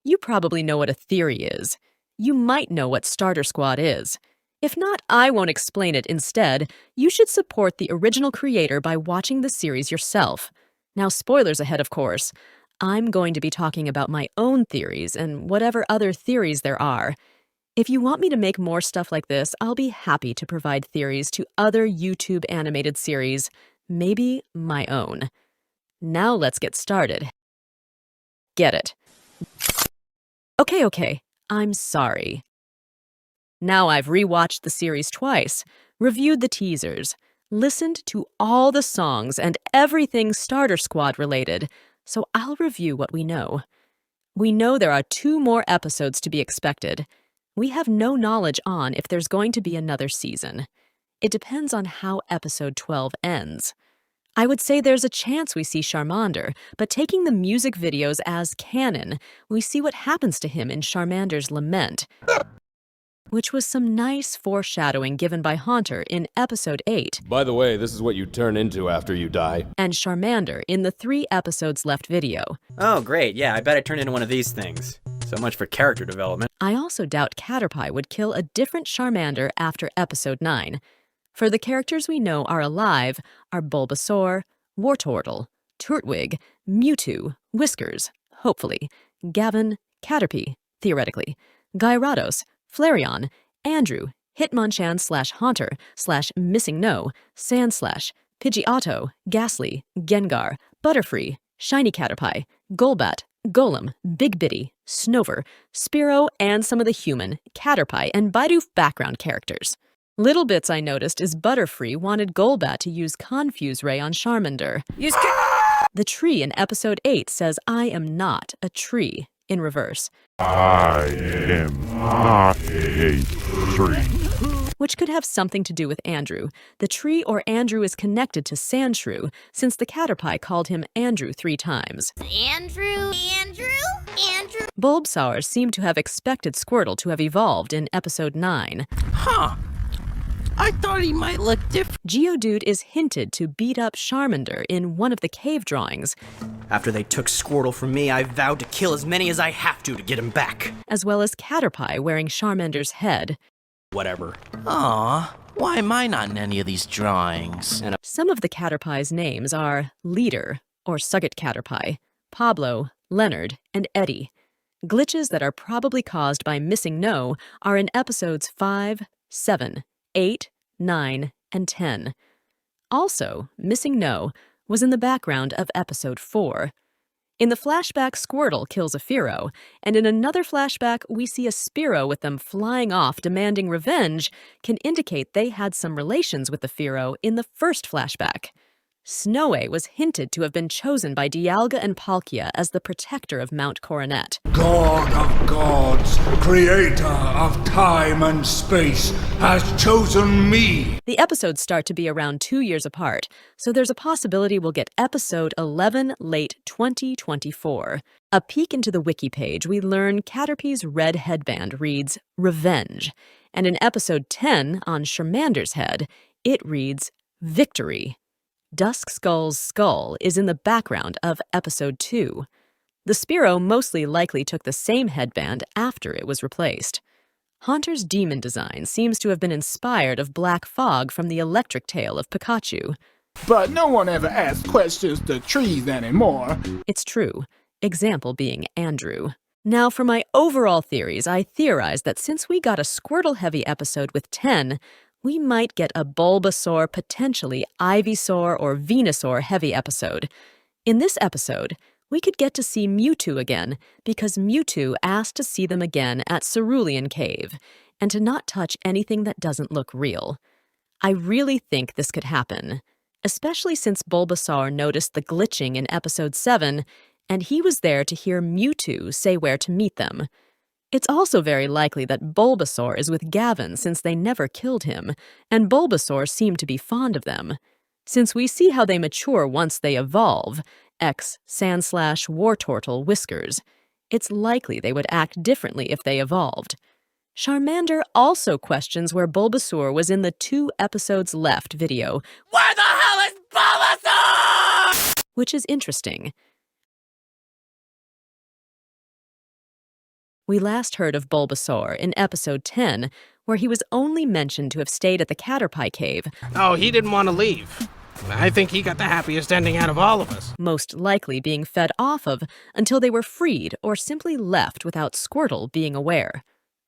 You probably know what a theory is. You might know what Starter Squad is. If not, I won't explain it. Instead, you should support the original creator by watching the series yourself. Now, spoilers ahead, of course. I'm going to be talking about my own theories and whatever other theories there are. If you want me to make more stuff like this, I'll be happy to provide theories to other YouTube animated series, maybe my own. Now let's get started. Get it. Okay, I'm sorry. Now I've rewatched the series twice, reviewed the teasers, listened to all the songs and everything Starter Squad related, so I'll review what we know. We know there are 2 more episodes to be expected. We have no knowledge on if there's going to be another season. It depends on how episode 12 ends. I would say there's a chance we see Charmander, but taking the music videos as canon, we see what happens to him in Charmander's Lament, which was some nice foreshadowing given by Haunter in episode 8. By the way, this is what you turn into after you die. And Charmander in the 3 episodes left video. Oh, great. Yeah, I bet I turned into one of these things. So much for character development. I also doubt Caterpie would kill a different Charmander after episode 9. For the characters we know are alive are Bulbasaur, Wartortle, Turtwig, Mewtwo, Whiskers, hopefully, Gavin, Caterpie, theoretically, Gyarados, Flareon, Andrew, Hitmonchan/Haunter/Missing-No, Sandslash, Pidgeotto, Ghastly, Gengar, Butterfree, Shiny Caterpie, Golbat, Golem, Big Bitty, Snover, Spearow, and some of the human, Caterpie, and Bidoof background characters. Little bits I noticed is Butterfree wanted Golbat to use Confuse Ray on Charmander. The tree in episode 8 says I am not a tree, in reverse. I am not a tree. Which could have something to do with Andrew. The tree or Andrew is connected to Sandshrew, since the Caterpie called him Andrew 3 times. Andrew? Bulbasaur seemed to have expected Squirtle to have evolved in episode 9. Huh. I thought he might look different. Geodude is hinted to beat up Charmander in one of the cave drawings, After they took Squirtle from me, I vowed to kill as many as I have to get him back. as well as Caterpie wearing Charmander's head. Whatever. Aw, why am I not in any of these drawings? Some of the Caterpie's names are Leader, or Sugget Caterpie, Pablo, Leonard, and Eddie. Glitches that are probably caused by Missing-No are in episodes 5, 7, 8, 9, and 10. Also, Missing-No was in the background of episode 4. In the flashback, Squirtle kills a Fearow, and in another flashback, we see a Spearow with them flying off demanding revenge can indicate they had some relations with the Fearow in the first flashback. Snowy was hinted to have been chosen by Dialga and Palkia as the protector of Mount Coronet. God of gods, creator of time and space, has chosen me. The episodes start to be around 2 years apart, so there's a possibility we'll get episode 11 late 2024. A peek into the Wiki page, we learn Caterpie's red headband reads Revenge, and in episode 10 on Charmander's head, it reads Victory. Duskskull's skull is in the background of episode 2. The Spearow mostly likely took the same headband after it was replaced. Haunter's demon design seems to have been inspired of Black Fog from the Electric Tail of Pikachu. But no one ever asks questions to trees anymore. It's true, example being Andrew. Now for my overall theories, I theorize that since we got a Squirtle-heavy episode with 10, we might get a Bulbasaur, potentially Ivysaur or Venusaur heavy episode. In this episode, we could get to see Mewtwo again because Mewtwo asked to see them again at Cerulean Cave and to not touch anything that doesn't look real. I really think this could happen, especially since Bulbasaur noticed the glitching in episode 7 and he was there to hear Mewtwo say where to meet them. It's also very likely that Bulbasaur is with Gavin since they never killed him, and Bulbasaur seemed to be fond of them. Since we see how they mature once they evolve, Sandslash Wartortle Whiskers, it's likely they would act differently if they evolved. Charmander also questions where Bulbasaur was in the 2 episodes left video. Where the hell is Bulbasaur? Which is interesting. We last heard of Bulbasaur in episode 10, where he was only mentioned to have stayed at the Caterpie Cave, Oh, he didn't want to leave. I think he got the happiest ending out of all of us. most likely being fed off of until they were freed or simply left without Squirtle being aware.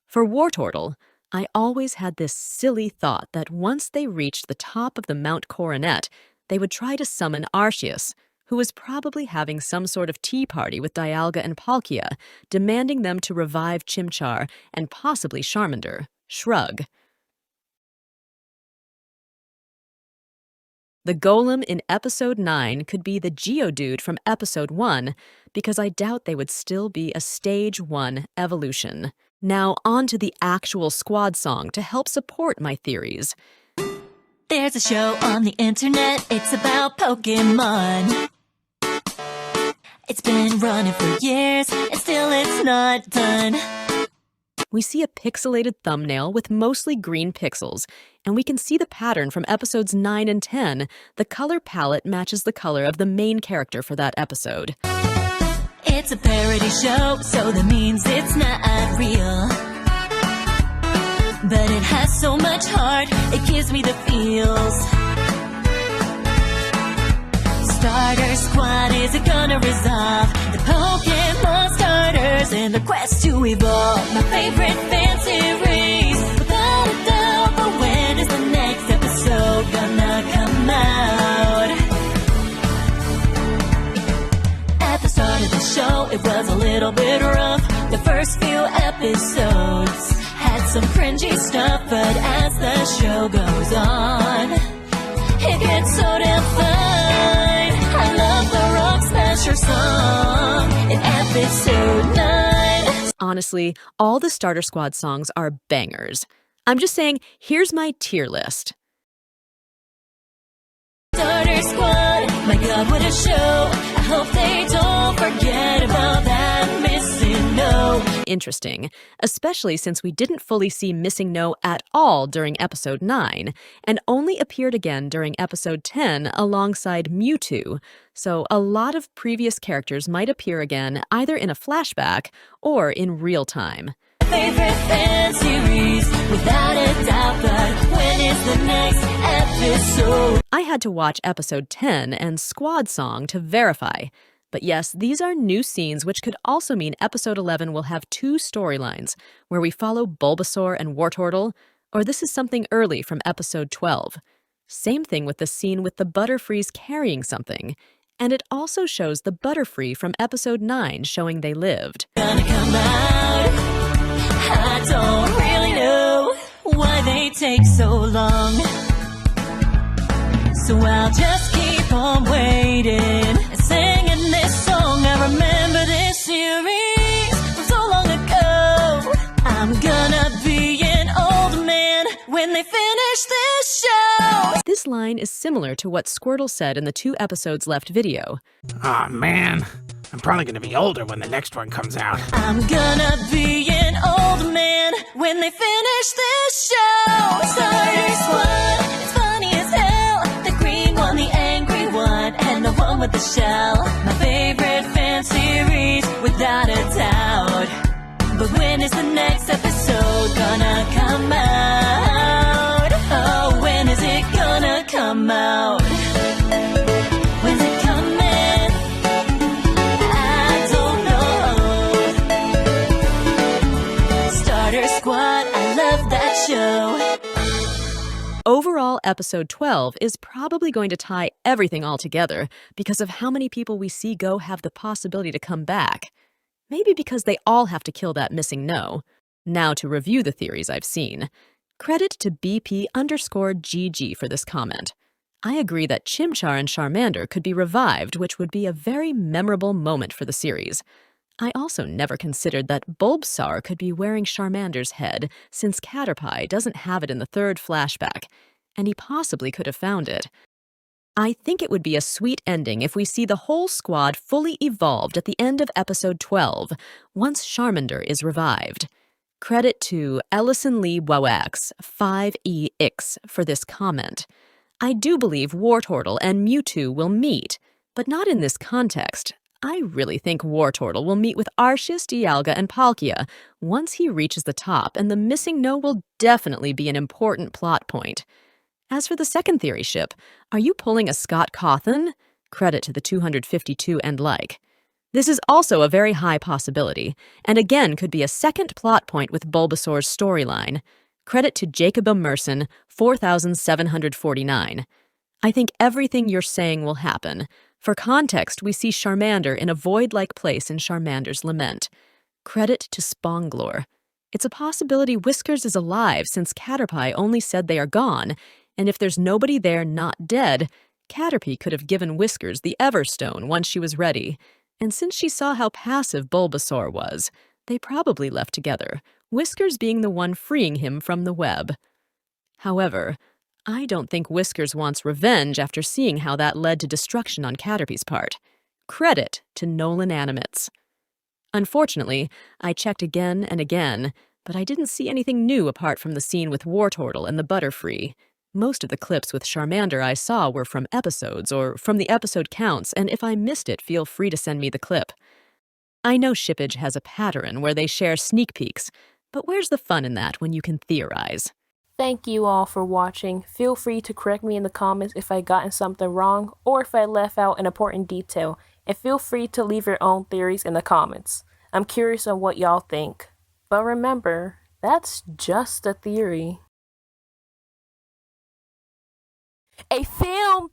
For Wartortle, I always had this silly thought that once they reached the top of the Mount Coronet, they would try to summon Arceus, who was probably having some sort of tea party with Dialga and Palkia, demanding them to revive Chimchar and possibly Charmander. Shrug. The golem in episode 9 could be the Geodude from episode 1, because I doubt they would still be a stage 1 evolution. Now on to the actual squad song to help support my theories. There's a show on the internet, it's about Pokemon. It's been running for years, and still it's not done. We see a pixelated thumbnail with mostly green pixels, and we can see the pattern from episodes 9 and 10. The color palette matches the color of the main character for that episode. It's a parody show, so that means it's not real. But it has so much heart, it gives me the feels. Starter Squad, is it gonna resolve the Pokemon starters and the quest to evolve? My favorite fan series, without a doubt. But when is the next episode gonna come out? At the start of the show, it was a little bit rough. The first few episodes had some cringy stuff, but as the show goes on, it gets so damn fun. I love the Rock Smasher song in episode 9. Honestly, all the Starter Squad songs are bangers. I'm just saying, here's my tier list. Starter Squad, my god, what a show. I hope they don't forget about that missing no. Interesting, especially since we didn't fully see Missing No at all during episode 9, and only appeared again during episode 10 alongside Mewtwo, so a lot of previous characters might appear again either in a flashback or in real time. Favorite fan series, without a doubt, but when is the next episode? I had to watch episode 10 and Squad Song to verify. But yes, these are new scenes, which could also mean episode 11 will have 2 storylines, where we follow Bulbasaur and Wartortle, or this is something early from episode 12. Same thing with the scene with the Butterfrees carrying something. And it also shows the Butterfree from episode 9 showing they lived. Gonna come out. I don't really know why they take so long, so I'll just keep on waiting and singing this song. I remember this series from so long ago. I'm gonna be an old man when they finish this show. This line is similar to what Squirtle said in the 2 episodes left video. Aw, man. I'm probably gonna be older when the next one comes out. I'm gonna be an old man when they finish this show. Starter Squad, it's funny as hell. The green one, the angry one, and the one with the shell. My favorite fan series, without a doubt. But when is the next episode gonna come out? Oh, when is it gonna come out? When's it coming? I don't know. Starter Squad, I love that show. Overall, episode 12 is probably going to tie everything all together because of how many people we see go have the possibility to come back. Maybe because they all have to kill that missing no. Now to review the theories I've seen. Credit to BP_GG for this comment. I agree that Chimchar and Charmander could be revived, which would be a very memorable moment for the series. I also never considered that Bulbasaur could be wearing Charmander's head, since Caterpie doesn't have it in the 3rd flashback, and he possibly could have found it. I think it would be a sweet ending if we see the whole squad fully evolved at the end of episode 12, once Charmander is revived. Credit to Ellison Lee Wawax 5EX for this comment. I do believe Wartortle and Mewtwo will meet, but not in this context. I really think Wartortle will meet with Arceus, Dialga, and Palkia once he reaches the top, and the missing No will definitely be an important plot point. As for the second theory ship, are you pulling a Scott Cawthon? Credit to the 252 and like. This is also a very high possibility, and again could be a second plot point with Bulbasaur's storyline. Credit to Jacob Merson, 4749. I think everything you're saying will happen. For context, we see Charmander in a void-like place in Charmander's Lament. Credit to Sponglor. It's a possibility Whiskers is alive since Caterpie only said they are gone, and if there's nobody there not dead, Caterpie could have given Whiskers the Everstone once she was ready. And since she saw how passive Bulbasaur was, they probably left together, Whiskers being the one freeing him from the web. However, I don't think Whiskers wants revenge after seeing how that led to destruction on Caterpie's part. Credit to NolanAnimates. Unfortunately, I checked again and again, but I didn't see anything new apart from the scene with Wartortle and the Butterfree. Most of the clips with Charmander I saw were from episodes or from the episode counts, and if I missed it, feel free to send me the clip. I know Shippage has a pattern where they share sneak peeks, but where's the fun in that when you can theorize? Thank you all for watching. Feel free to correct me in the comments if I gotten something wrong or if I left out an important detail, and feel free to leave your own theories in the comments. I'm curious on what y'all think. But remember, that's just a theory. A film